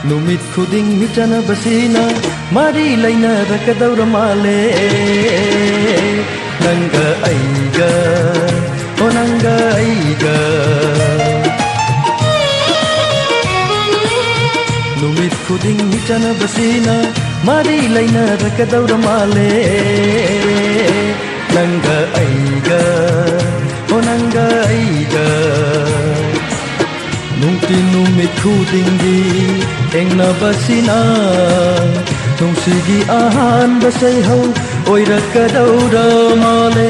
नुमित खुदिंग मिचनबसीना मरी लैनरकदौर माले नंगा अइगा ओ नंगा अइगा नुमित खुदिंग मिचनबसीना मरी लैनरकदौर माले नंगा अइगा ओ नंगा अइगा Nungti numit khudinggi engnabasina Nungsigi ahan basay hau oirakadaura male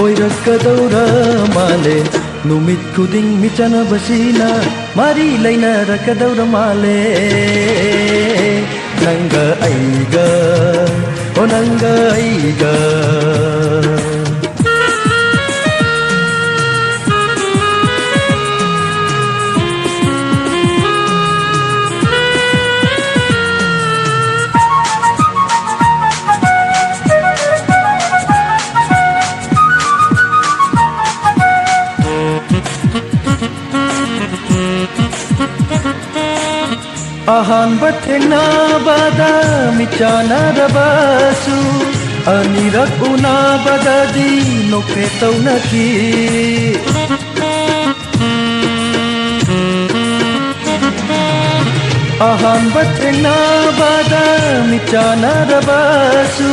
oirakadaura male Numit khuding michanabasina mari lainarakadaura male Nanga aiga o nanga aiga Ahanba thengnabada michanarabasu Anirak unabadadi nokpetaunaki Ahanba thengnabada michanarabasu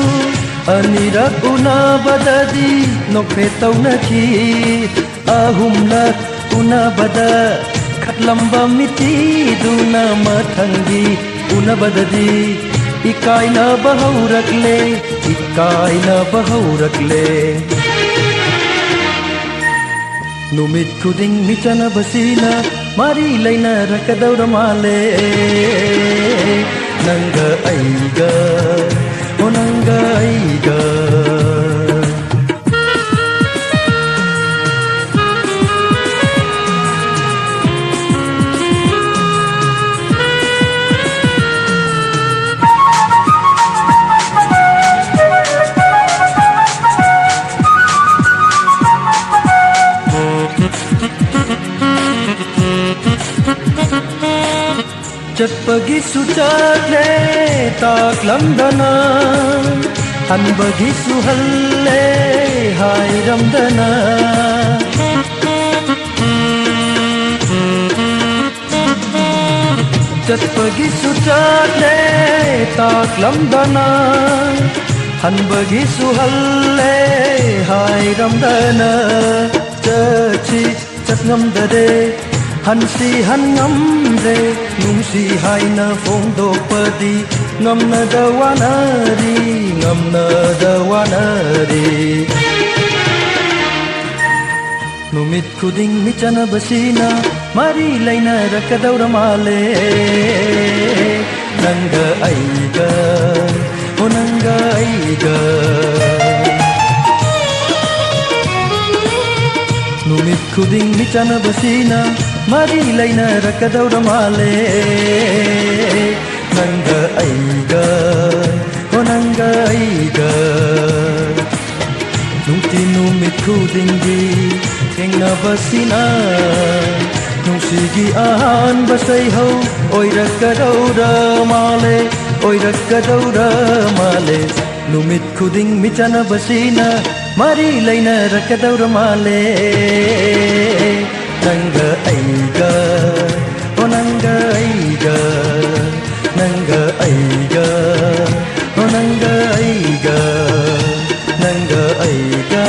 Anirak unabadadi nokpetaunaki Ahumlak unabada Lamba miti duna mathangi unabadadi ikai na bahaurakle numit khuding michana basina mari laina rakadaura male nanga aiga o nanga aiga Chatpagi suchale taklamdana Hanbagi suhalle hairamdana Chatpagi suchale taklamdana Hanbagi suhalle hairamdana Chachi chatngamdare Hansi hangamre nungsi haina fongdokpadi ngamna dawanari numit khuding michanabasina mari lainarakadaura male nanga aiga o nanga aiga Numit khuding michanabasina mari lainarakadaura male nanga aiga o nanga aiga Nungti numit khudinggi engnabasina Nungsigi ahan basay hau oirakadaura male Numit khuding michanabasina mari lainarakadaura male nanga aiga o nanga aiga nanga aiga o nanga aiga nanga aiga